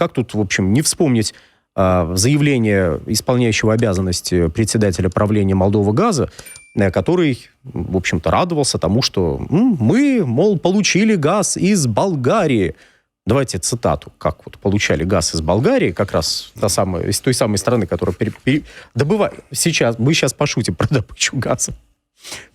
как тут, в общем, не вспомнить заявление исполняющего обязанности председателя правления Молдова-Газа, который, в общем-то, радовался тому, что мы, мол, получили газ из Болгарии. Давайте цитату, как вот получали газ из Болгарии, как раз из той самой страны, которая добывает. Мы сейчас пошутим про добычу газа.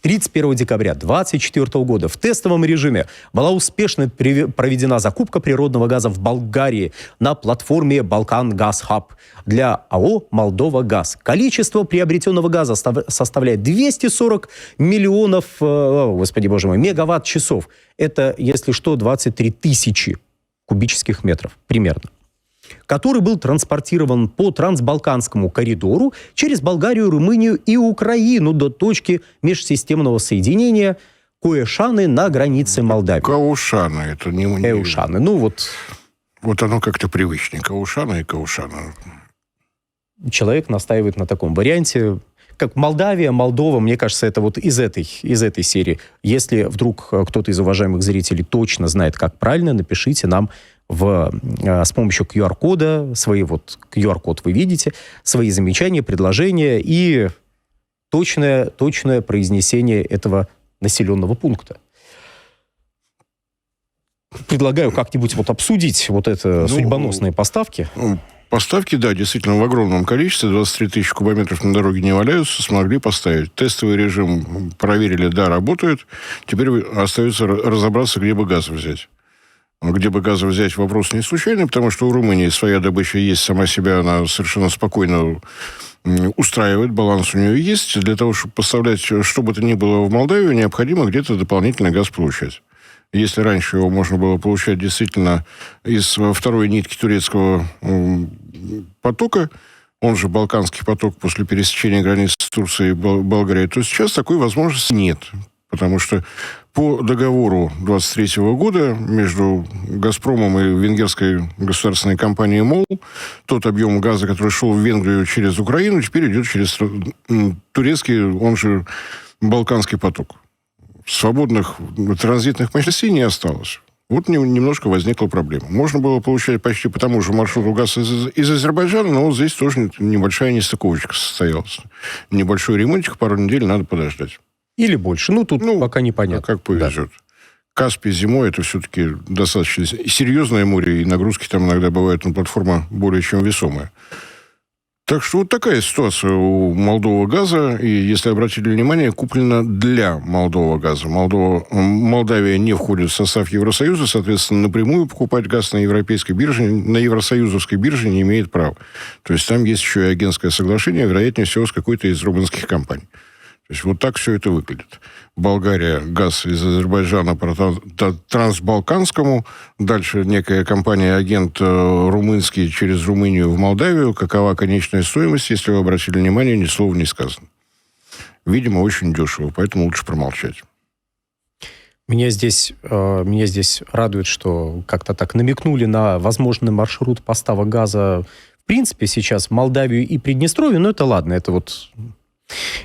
31 декабря 2024 года в тестовом режиме была успешно проведена закупка природного газа в Болгарии на платформе «Балкан Газ Хаб» для АО «Молдова Газ». Количество приобретенного газа составляет 240 миллионов, господи боже мой, мегаватт-часов. Это, если что, 23 тысячи кубических метров примерно, который был транспортирован по трансбалканскому коридору через Болгарию, Румынию и Украину до точки межсистемного соединения Куэшаны на границе Молдавии. Каушаны, это не... Каушаны, ну вот... Вот оно как-то привычнее. Каушаны и Каушаны. Человек настаивает на таком варианте. Как Молдавия, Молдова, мне кажется, это вот из этой серии. Если вдруг кто-то из уважаемых зрителей точно знает, как правильно, напишите нам с помощью QR-кода, QR-код вы видите, свои замечания, предложения и точное произнесение этого населенного пункта. Предлагаю как-нибудь обсудить это судьбоносные поставки. Поставки, да, действительно, в огромном количестве. 23 тысячи кубометров на дороге не валяются, смогли поставить. Тестовый режим проверили, да, работает. Теперь остается разобраться, где бы газ взять. Где бы газа взять, вопрос не случайный, потому что у Румынии своя добыча есть, сама себя она совершенно спокойно устраивает, баланс у нее есть. Для того, чтобы поставлять что бы то ни было в Молдавию, необходимо где-то дополнительный газ получать. Если раньше его можно было получать действительно из второй нитки турецкого потока, он же Балканский поток после пересечения границы с Турцией и Болгарией, то сейчас такой возможности нет. Потому что по договору 23 года между «Газпромом» и венгерской государственной компанией «МОЛ» тот объем газа, который шел в Венгрию через Украину, теперь идет через турецкий, он же Балканский поток. Свободных транзитных мощностей не осталось. Вот немножко возникла проблема. Можно было получать почти по тому же маршруту газ из Азербайджана, но вот здесь тоже небольшая нестыковочка состоялась. Небольшой ремонтик, пару недель надо подождать. Или больше. Тут пока непонятно. Как повезет. Да. Каспий зимой это все-таки достаточно серьезное море, и нагрузки там иногда бывают на платформа более чем весомая. Так что вот такая ситуация у Молдова газа. И, если обратили внимание, куплено для Молдова газа. Молдавия не входит в состав Евросоюза, соответственно, напрямую покупать газ на европейской бирже, на евросоюзовской бирже не имеет права. То есть там есть еще и агентское соглашение, вероятнее всего, с какой-то из румынских компаний. То есть вот так все это выглядит. Болгария газ из Азербайджана по трансбалканскому. Дальше некая компания-агент румынский через Румынию в Молдавию. Какова конечная стоимость, если вы обратили внимание, ни слова не сказано. Видимо, очень дешево, поэтому лучше промолчать. Меня здесь радует, что как-то так намекнули на возможный маршрут поставок газа, в принципе, сейчас в Молдавию и Приднестровье. Но это ладно,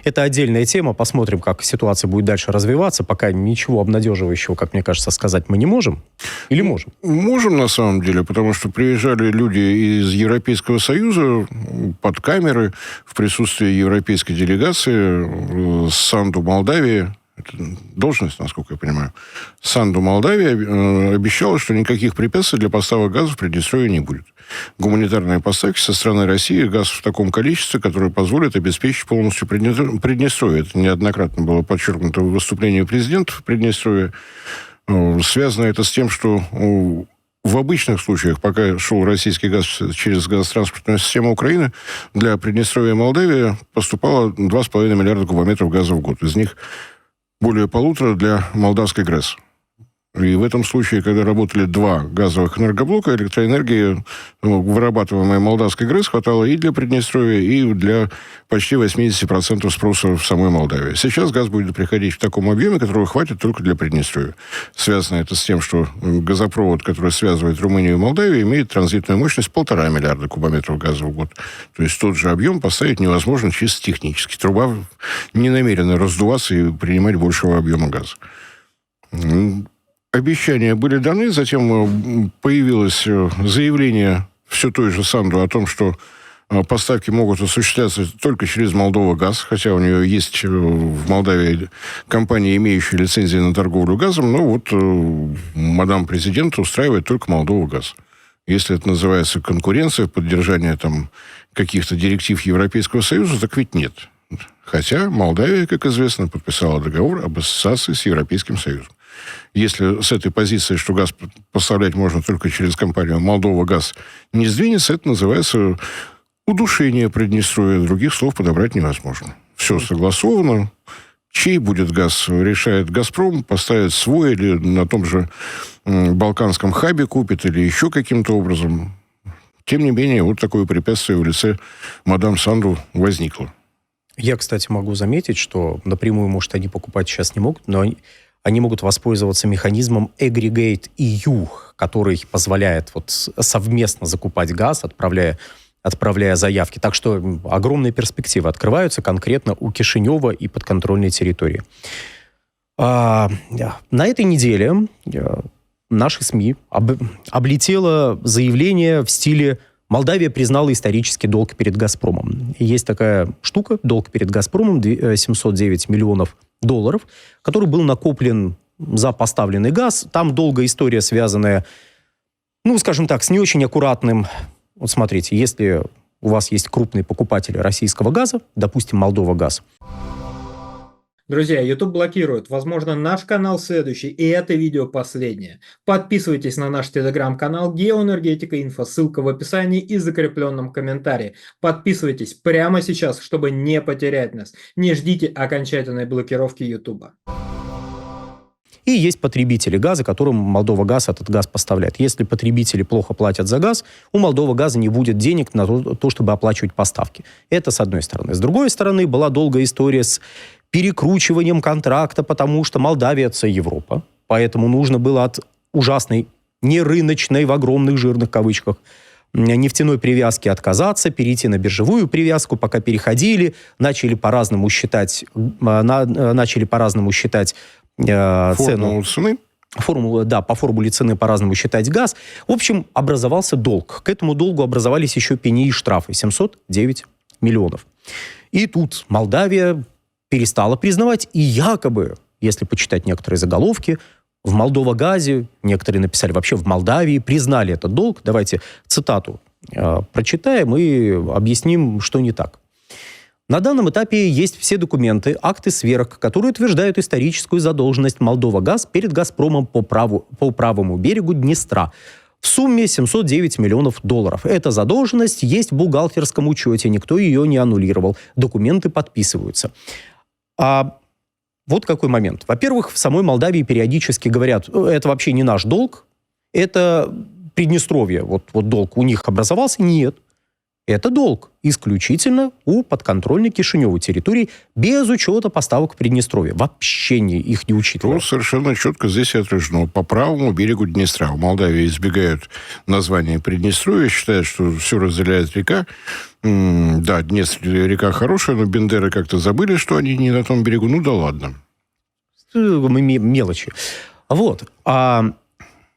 это отдельная тема. Посмотрим, как ситуация будет дальше развиваться. Пока ничего обнадеживающего, как мне кажется, сказать мы не можем. Или можем? Можем, на самом деле, потому что приезжали люди из Европейского Союза под камеры в присутствии европейской делегации Санду Молдавии. Это должность, насколько я понимаю. Санду Молдавия обещала, что никаких препятствий для поставок газа в Приднестровье не будет. Гуманитарные поставки со стороны России, газ в таком количестве, которое позволит обеспечить полностью Приднестровье. Это неоднократно было подчеркнуто в выступлении президента в Приднестровье. Связано это с тем, что в обычных случаях, пока шел российский газ через газотранспортную систему Украины, для Приднестровья и Молдавии поступало 2,5 миллиарда кубометров газа в год. Из них более 1,5 для молдавской ГРЭС. И в этом случае, когда работали два газовых энергоблока, электроэнергии, вырабатываемой молдавской ГРЭС, хватало и для Приднестровья, и для почти 80% спроса в самой Молдавии. Сейчас газ будет приходить в таком объеме, которого хватит только для Приднестровья. Связано это с тем, что газопровод, который связывает Румынию и Молдавию, имеет транзитную мощность 1,5 миллиарда кубометров газа в год. То есть тот же объем поставить невозможно чисто технически. Труба не намерена раздуваться и принимать большего объема газа. Обещания были даны, затем появилось заявление все той же Санду о том, что поставки могут осуществляться только через Молдова-Газ, хотя у нее есть в Молдавии компания, имеющая лицензии на торговлю газом, но вот мадам президент устраивает только Молдова-Газ. Если это называется конкуренция, поддержание там каких-то директив Европейского Союза, так ведь нет. Хотя Молдавия, как известно, подписала договор об ассоциации с Европейским Союзом. Если с этой позиции, что газ поставлять можно только через компанию «Молдова-Газ», не сдвинется, это называется удушение Приднестровья. Других слов подобрать невозможно. Все согласовано. Чей будет газ, решает «Газпром», поставит свой или на том же Балканском хабе купит, или еще каким-то образом. Тем не менее, вот такое препятствие в лице мадам Санду возникло. Я, кстати, могу заметить, что напрямую, может, они покупать сейчас не могут, но они могут воспользоваться механизмом Aggregate EU, который позволяет вот совместно закупать газ, отправляя заявки. Так что огромные перспективы открываются конкретно у Кишинева и подконтрольной территории. На этой неделе наши СМИ облетело заявление в стиле «Молдавия признала исторический долг перед «Газпромом». И есть такая штука, долг перед «Газпромом», 709 миллионов долларов, который был накоплен за поставленный газ. Там долгая история, связанная, скажем так, с не очень аккуратным. Вот смотрите, если у вас есть крупные покупатели российского газа, допустим, Молдова-Газ. Друзья, YouTube блокирует. Возможно, наш канал следующий, и это видео последнее. Подписывайтесь на наш телеграм-канал Геоэнергетика Инфо, ссылка в описании и закрепленном комментарии. Подписывайтесь прямо сейчас, чтобы не потерять нас. Не ждите окончательной блокировки YouTube. И есть потребители газа, которым Молдова-Газ этот газ поставляет. Если потребители плохо платят за газ, у Молдова-Газа не будет денег на то, чтобы оплачивать поставки. Это с одной стороны. С другой стороны, была долгая история с перекручиванием контракта, потому что Молдавия – это Европа. Поэтому нужно было от ужасной, нерыночной, в огромных жирных кавычках, нефтяной привязки отказаться, перейти на биржевую привязку. Пока переходили, начали по-разному считать Формулу цены. По формуле цены по-разному считать газ. В общем, образовался долг. К этому долгу образовались еще пени и штрафы. 709 миллионов. И тут Молдавия перестала признавать, и якобы, если почитать некоторые заголовки, в Молдова-Газе, некоторые написали вообще в Молдавии, признали этот долг. Давайте цитату прочитаем и объясним, что не так. На данном этапе есть все документы, акты сверок, которые утверждают историческую задолженность Молдова-Газ перед «Газпромом» по правому берегу Днестра в сумме 709 миллионов долларов. Эта задолженность есть в бухгалтерском учете, никто ее не аннулировал. Документы подписываются. Вот какой момент. Во-первых, в самой Молдавии периодически говорят, это вообще не наш долг, это Приднестровье, вот долг у них образовался. Нет. Это долг исключительно у подконтрольной Кишиневу территории, без учета поставок в Приднестровье. Вообще их не учитывая. Совершенно четко здесь отражено. По правому берегу Днестра. В Молдавии избегают названия Приднестровья, считают, что все разделяет река. Да, Днестр река хорошая, но бендеры как-то забыли, что они не на том берегу. Да ладно. Мелочи. А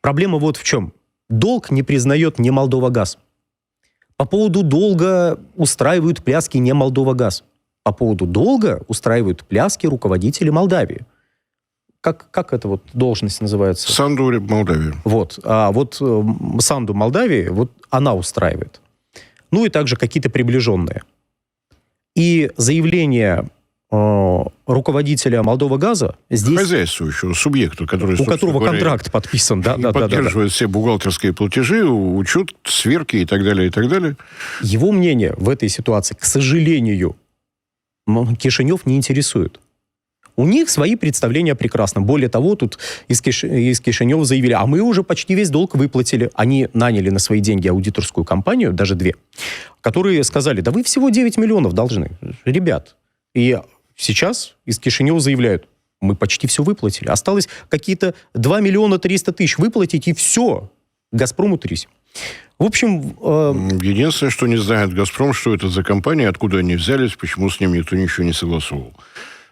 проблема вот в чем. Долг не признает не Молдова-Газ. По поводу долга устраивают пляски не Молдова-Газ. По поводу долга устраивают пляски руководители Молдавии. Как эта должность называется? Санду Молдавии. Санду Молдавии, она устраивает. И также какие-то приближенные. И заявление руководителя Молдова-Газа здесь... Хозяйствующего субъекта, который... У которого контракт подписан. Поддерживает все бухгалтерские платежи, учет, сверки и так далее, и так далее. Его мнение в этой ситуации, к сожалению, Кишинев не интересует. У них свои представления прекрасно. Более того, тут из Кишинева заявили, а мы уже почти весь долг выплатили. Они наняли на свои деньги аудиторскую компанию, даже 2, которые сказали, да вы всего 9 миллионов должны. Ребят. И сейчас из Кишинева заявляют, мы почти все выплатили. Осталось какие-то 2 миллиона 300 тысяч выплатить, и все. «Газпрому» трись. В общем... Единственное, что не знает «Газпром», что это за компания, откуда они взялись, почему с ним никто ничего не согласовывал.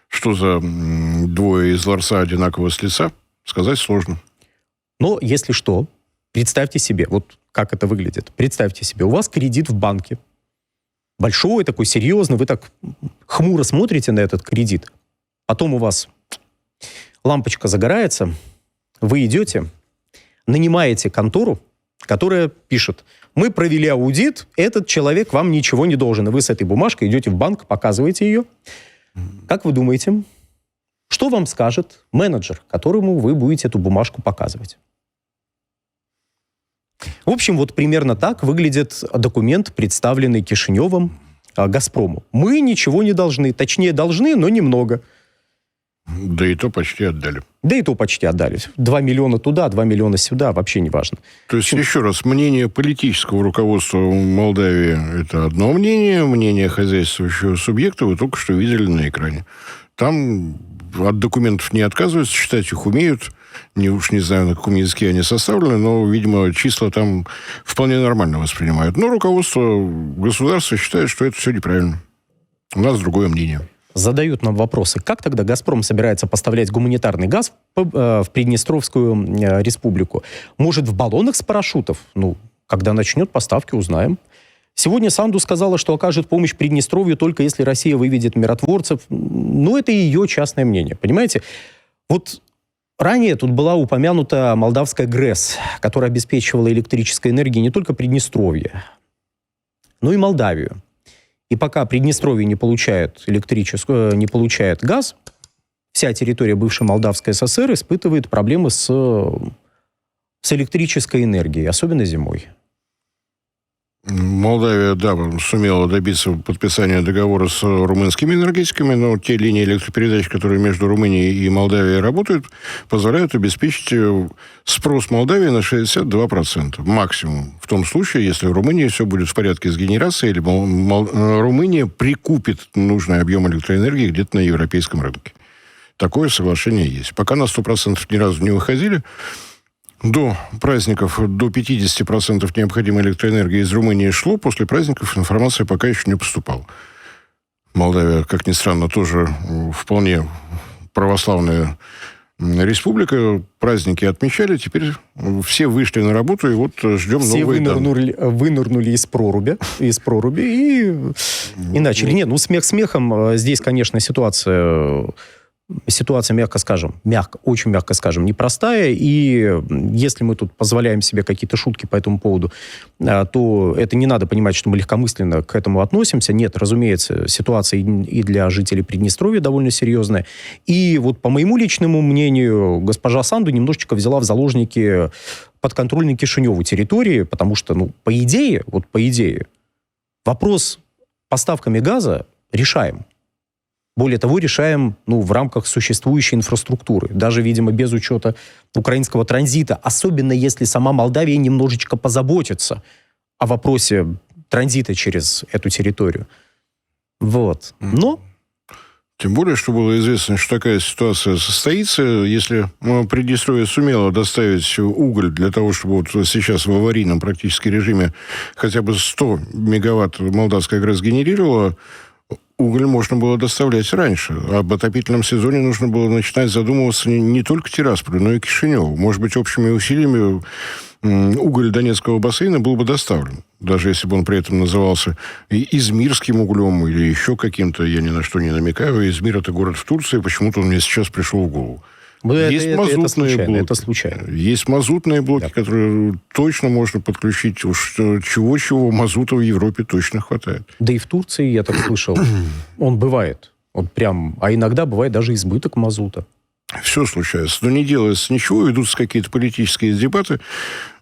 Что за двое из ларца одинакового с лица, сказать сложно. Но, если что, Представьте себе, вот как это выглядит. Представьте себе, у вас кредит в банке. Большой, такой серьезный, вы так хмуро смотрите на этот кредит. Потом у вас лампочка загорается, вы идете, нанимаете контору, которая пишет: мы провели аудит, этот человек вам ничего не должен. И вы с этой бумажкой идете в банк, показываете ее. Как вы думаете, что вам скажет менеджер, которому вы будете эту бумажку показывать? В общем, вот примерно так выглядит документ, представленный Кишиневым «Газпрому». Мы ничего не должны. Точнее, должны, но немного. Да и то почти отдали. Да и то почти отдали. 2 миллиона туда, 2 миллиона сюда. Вообще не важно. То есть, еще раз, мнение политического руководства Молдавии – это одно мнение хозяйствующего субъекта вы только что видели на экране. Там от документов не отказываются, читать их умеют. Уж не знаю, на каком языке они составлены, но, видимо, числа там вполне нормально воспринимают. Но руководство государства считает, что это все неправильно. У нас другое мнение. Задают нам вопросы, как тогда «Газпром» собирается поставлять гуманитарный газ в Приднестровскую республику? Может, в баллонах с парашютов? Ну, когда начнет поставки, узнаем. Сегодня Санду сказала, что окажет помощь Приднестровью только если Россия выведет миротворцев. Но это ее частное мнение, понимаете? Вот ранее тут была упомянута молдавская ГРЭС, которая обеспечивала электрической энергией не только Приднестровье, но и Молдавию. И пока Приднестровье не получает газ, вся территория бывшей Молдавской ССР испытывает проблемы с электрической энергией, особенно зимой. Молдавия, да, сумела добиться подписания договора с румынскими энергетиками, но те линии электропередач, которые между Румынией и Молдавией работают, позволяют обеспечить спрос Молдавии на 62%. Максимум. В том случае, если в Румынии все будет в порядке с генерацией, или Румыния прикупит нужный объем электроэнергии где-то на европейском рынке. Такое соглашение есть. Пока на 100% ни разу не выходили. До праздников до 50% необходимой электроэнергии из Румынии шло. После праздников информация пока еще не поступала. Молдавия, как ни странно, тоже вполне православная республика. Праздники отмечали. Теперь все вышли на работу, и вот ждем новые данные. Все вынырнули из проруби и начали. Нет, ну смех смехом. Здесь, конечно, ситуация, очень мягко скажем, непростая. И если мы тут позволяем себе какие-то шутки по этому поводу, то это не надо понимать, что мы легкомысленно к этому относимся. Нет, разумеется, ситуация и для жителей Приднестровья довольно серьезная. И вот по моему личному мнению, госпожа Санду немножечко взяла в заложники подконтрольной Кишиневу территории, потому что, по идее, вопрос поставками газа решаем. Более того, решаем в рамках существующей инфраструктуры, даже, видимо, без учета украинского транзита, особенно если сама Молдавия немножечко позаботится о вопросе транзита через эту территорию. Вот. Но... Тем более, что было известно, что такая ситуация состоится, если Приднестровье сумело доставить уголь для того, чтобы вот сейчас в аварийном практически режиме хотя бы 100 мегаватт молдавская ГРЭС генерировала, уголь можно было доставлять раньше. Об отопительном сезоне нужно было начинать задумываться не только Тирасполю, но и Кишиневу. Может быть, общими усилиями уголь Донецкого бассейна был бы доставлен. Даже если бы он при этом назывался Измирским углем или еще каким-то, я ни на что не намекаю. Измир – это город в Турции, почему-то он мне сейчас пришел в голову. Есть мазутные блоки. Это случайно. Есть мазутные блоки, которые точно можно подключить. Уж чего-чего мазута в Европе точно хватает. Да и в Турции, я так слышал, он бывает. А иногда бывает даже избыток мазута. Все случается. Но не делается ничего, ведутся какие-то политические дебаты.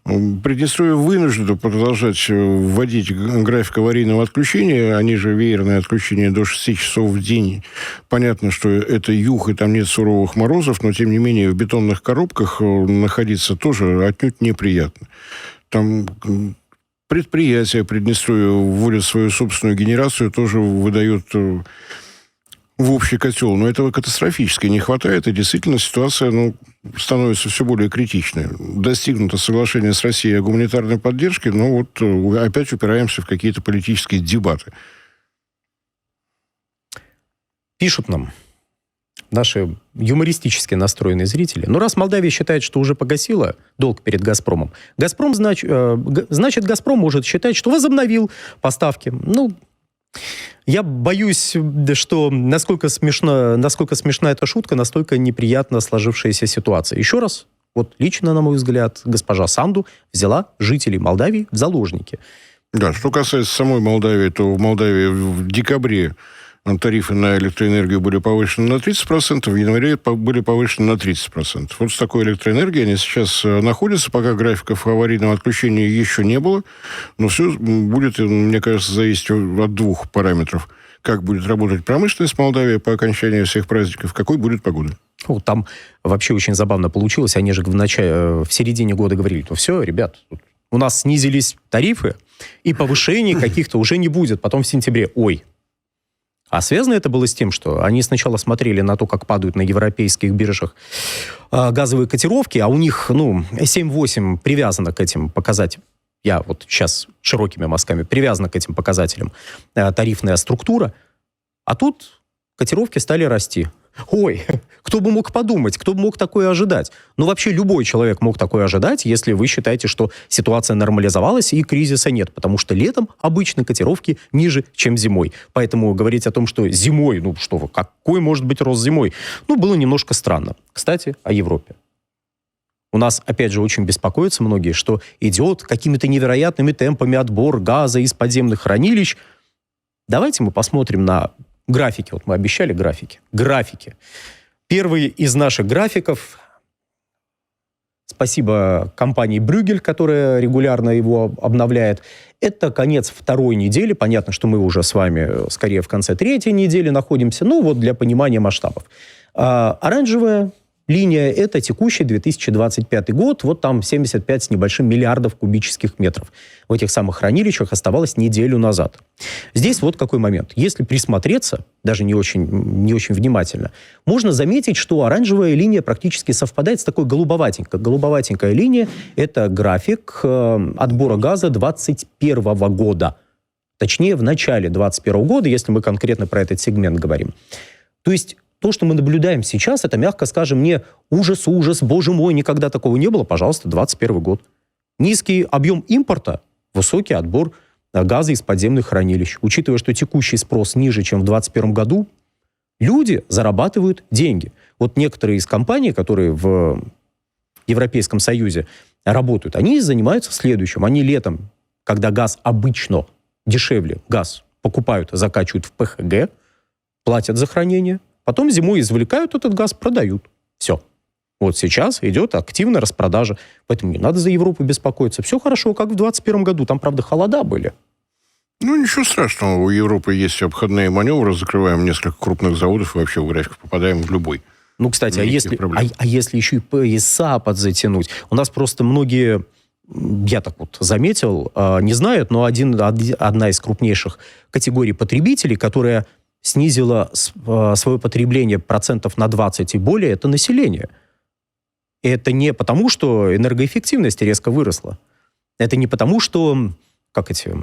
Приднестровье вынуждено продолжать вводить график аварийного отключения. Они же веерное отключение до 6 часов в день. Понятно, что это юг, и там нет суровых морозов, но, тем не менее, в бетонных коробках находиться тоже отнюдь неприятно. Там предприятия Приднестровья вводят свою собственную генерацию, тоже выдают в общий котел. Но этого катастрофически не хватает, и действительно ситуация становится все более критичной. Достигнуто соглашение с Россией о гуманитарной поддержке, но вот опять упираемся в какие-то политические дебаты. Пишут нам. наши юмористически настроенные зрители. Но раз Молдавия считает, что уже погасила долг перед «Газпромом», значит, «Газпром» может считать, что возобновил поставки. Ну, я боюсь, что насколько смешна эта шутка, настолько неприятна сложившаяся ситуация. Еще раз, вот лично, на мой взгляд, госпожа Санду взяла жителей Молдавии в заложники. Да, что касается самой Молдавии, то в Молдавии в декабре тарифы на электроэнергию были повышены на 30%, в январе были повышены на 30%. Вот с такой электроэнергией они сейчас находятся, пока графиков аварийного отключения еще не было. Но все будет, мне кажется, зависеть от двух параметров. Как будет работать промышленность Молдавии по окончании всех праздников, какой будет погода. Ну, там вообще очень забавно получилось. Они же в середине года говорили, что все, ребят, у нас снизились тарифы, и повышений каких-то уже не будет. Потом в сентябре, А связано это было с тем, что они сначала смотрели на то, как падают на европейских биржах газовые котировки, а у них, 7-8 привязано к этим показателям. Я вот сейчас широкими мазками привязана к этим показателям тарифная структура, а тут котировки стали расти. Кто бы мог подумать, кто бы мог такое ожидать? Вообще любой человек мог такое ожидать, если вы считаете, что ситуация нормализовалась и кризиса нет, потому что летом обычно котировки ниже, чем зимой. Поэтому говорить о том, что зимой, какой может быть рост зимой, было немножко странно. Кстати, о Европе. У нас, опять же, очень беспокоятся многие, что идет какими-то невероятными темпами отбор газа из подземных хранилищ. Давайте мы посмотрим на графики. Вот мы обещали графики. Графики. Первый из наших графиков. Спасибо компании Брюгель, которая регулярно его обновляет. Это конец второй недели. Понятно, что мы уже с вами скорее в конце третьей недели находимся. Для понимания масштабов. Оранжевая линия – это текущий 2025 год. Вот там 75 с небольшим миллиардов кубических метров. В этих самых хранилищах оставалось неделю назад. Здесь вот какой момент. Если присмотреться, даже не очень внимательно, можно заметить, что оранжевая линия практически совпадает с такой голубоватенькой. Голубоватенькая линия – это график отбора газа 2021 года. Точнее, в начале 2021 года, если мы конкретно про этот сегмент говорим. То есть то, что мы наблюдаем сейчас, это, мягко скажем, не ужас, боже мой, никогда такого не было. Пожалуйста, 2021 год. Низкий объем импорта, высокий отбор газа из подземных хранилищ. Учитывая, что текущий спрос ниже, чем в 2021 году, люди зарабатывают деньги. Вот некоторые из компаний, которые в Европейском Союзе работают, они занимаются следующим. Они летом, когда газ обычно дешевле, газ покупают, закачивают в ПХГ, платят за хранение, потом зимой извлекают этот газ, продают. Все. Вот сейчас идет активная распродажа. Поэтому не надо за Европу беспокоиться. Все хорошо, как в 2021 году. Там, правда, холода были. Ничего страшного. У Европы есть обходные маневры. Закрываем несколько крупных заводов и вообще в график попадаем в любой. Кстати, а если еще и пояса подзатянуть? У нас просто многие, я так вот заметил, не знают, но одна из крупнейших категорий потребителей, которая снизила свое потребление процентов на 20 и более, это население. И это не потому, что энергоэффективность резко выросла. Это не потому, что... Как эти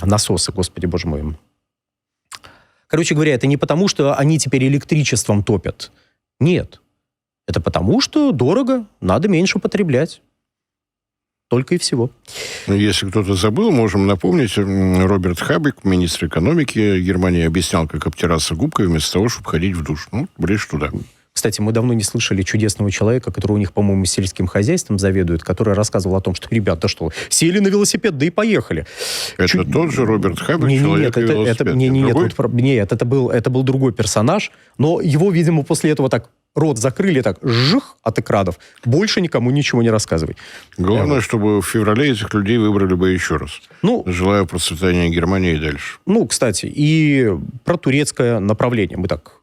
насосы, господи, боже мой. Короче говоря, это не потому, что они теперь электричеством топят. Нет. Это потому, что дорого, надо меньше потреблять. Только и всего. Если кто-то забыл, можем напомнить, Роберт Хабек, министр экономики Германии, объяснял, как обтираться губкой вместо того, чтобы ходить в душ. Ближе туда. Кстати, мы давно не слышали чудесного человека, который у них, по-моему, сельским хозяйством заведует, который рассказывал о том, что, ребята, что, сели на велосипед, да и поехали. Это тот же Роберт Хабек, человек и велосипед? Нет, это был другой персонаж, но его, видимо, после этого так рот закрыли, так, от экранов. Больше никому ничего не рассказывай. Главное, чтобы в феврале этих людей выбрали бы еще раз. Желаю процветания Германии и дальше. Кстати, и про турецкое направление. Мы так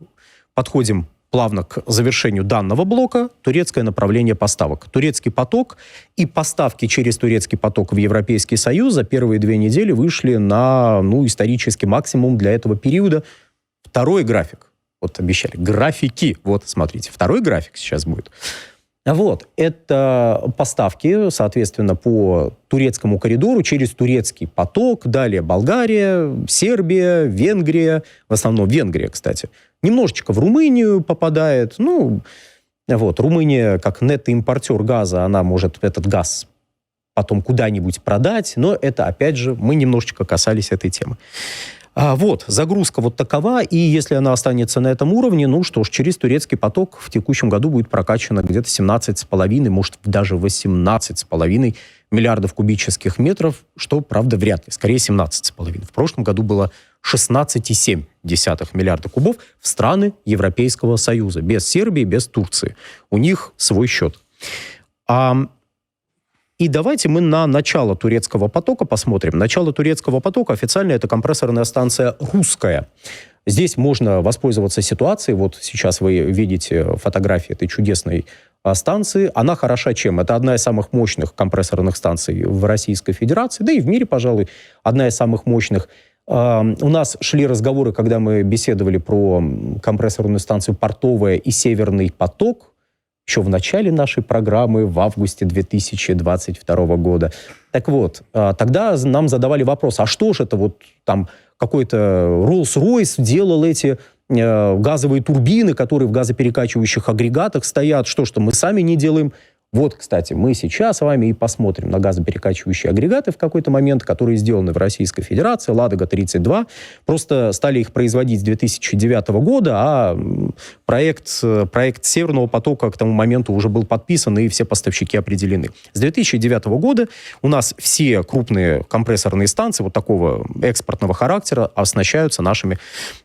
подходим плавно к завершению данного блока. Турецкое направление поставок. Турецкий поток и поставки через турецкий поток в Европейский Союз за первые 2 недели вышли на исторический максимум для этого периода. Второй график. Вот обещали. Графики. Вот, смотрите. Второй график сейчас будет. Вот, это поставки, соответственно, по турецкому коридору через турецкий поток, далее Болгария, Сербия, Венгрия, в основном Венгрия, кстати. Немножечко в Румынию попадает, ну, вот, Румыния, как нетто-импортер газа, она может этот газ потом куда-нибудь продать, но это, опять же, мы немножечко касались этой темы. Вот, загрузка вот такова, и если она останется на этом уровне, ну что ж, через турецкий поток в текущем году будет прокачано где-то 17,5, может, даже 18,5 миллиардов кубических метров, что, правда, вряд ли, скорее 17,5. В прошлом году было 16,7 миллиарда кубов в страны Европейского Союза, без Сербии, без Турции. У них свой счет. И давайте мы на начало турецкого потока посмотрим. Начало турецкого потока официально это компрессорная станция «Русская». Здесь можно воспользоваться ситуацией. Вот сейчас вы видите фотографии этой чудесной станции. Она хороша чем? Это одна из самых мощных компрессорных станций в Российской Федерации, да и в мире, пожалуй, одна из самых мощных. У нас шли разговоры, когда мы беседовали про компрессорную станцию «Портовая» и «Северный поток», еще в начале нашей программы, в августе 2022 года. Так вот, тогда нам задавали вопрос, а что же это вот там какой-то Rolls-Royce делал эти газовые турбины, которые в газоперекачивающих агрегатах стоят, что мы сами не делаем? Вот, кстати, мы сейчас с вами и посмотрим на газоперекачивающие агрегаты в какой-то момент, которые сделаны в Российской Федерации, «Ладога-32». Просто стали их производить с 2009 года, а проект «Северного потока» к тому моменту уже был подписан, и все поставщики определены. С 2009 года у нас все крупные компрессорные станции вот такого экспортного характера оснащаются нашими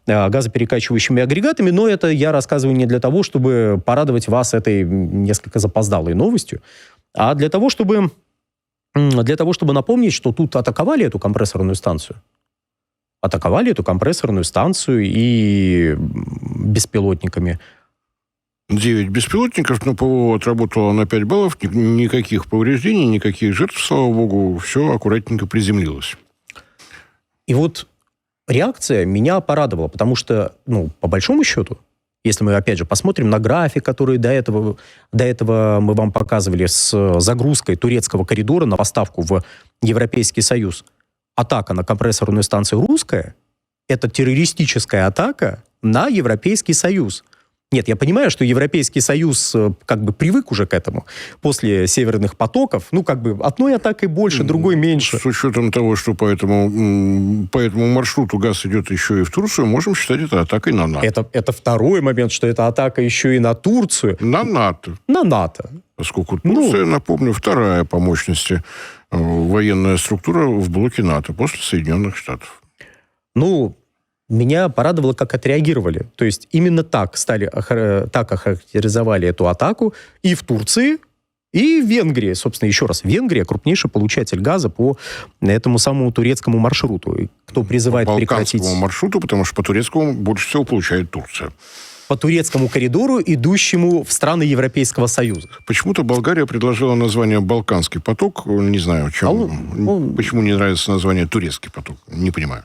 газоперекачивающими агрегатами, но это я рассказываю не для того, чтобы порадовать вас этой несколько запоздалой новостью, а для того, чтобы напомнить, что тут атаковали эту компрессорную станцию. Атаковали эту компрессорную станцию и беспилотниками. 9 беспилотников, но ПВО отработало на 5 баллов, никаких повреждений, никаких жертв, слава богу, все аккуратненько приземлилось. И вот реакция меня порадовала, потому что, по большому счету, если мы, опять же, посмотрим на график, который до этого мы вам показывали с загрузкой турецкого коридора на поставку в Европейский Союз, атака на компрессорную станцию «Русская» — это террористическая атака на Европейский Союз. Нет, я понимаю, что Европейский Союз как бы привык уже к этому после северных потоков. Одной атакой больше, другой меньше. С учетом того, что по этому маршруту газ идет еще и в Турцию, можем считать это атакой на НАТО. Это второй момент, что это атака еще и на Турцию. На НАТО. На НАТО. Поскольку Турция, напомню, вторая по мощности военная структура в блоке НАТО после Соединенных Штатов. Меня порадовало, как отреагировали. То есть именно так охарактеризовали эту атаку и в Турции, и в Венгрии. Собственно, еще раз, Венгрия — крупнейший получатель газа по этому самому турецкому маршруту. Кто призывает прекратить... По балканскому маршруту, потому что по турецкому больше всего получает Турция. По турецкому коридору, идущему в страны Европейского Союза. Почему-то Болгария предложила название «Балканский поток». Не знаю, почему не нравится название «Турецкий поток». Не понимаю.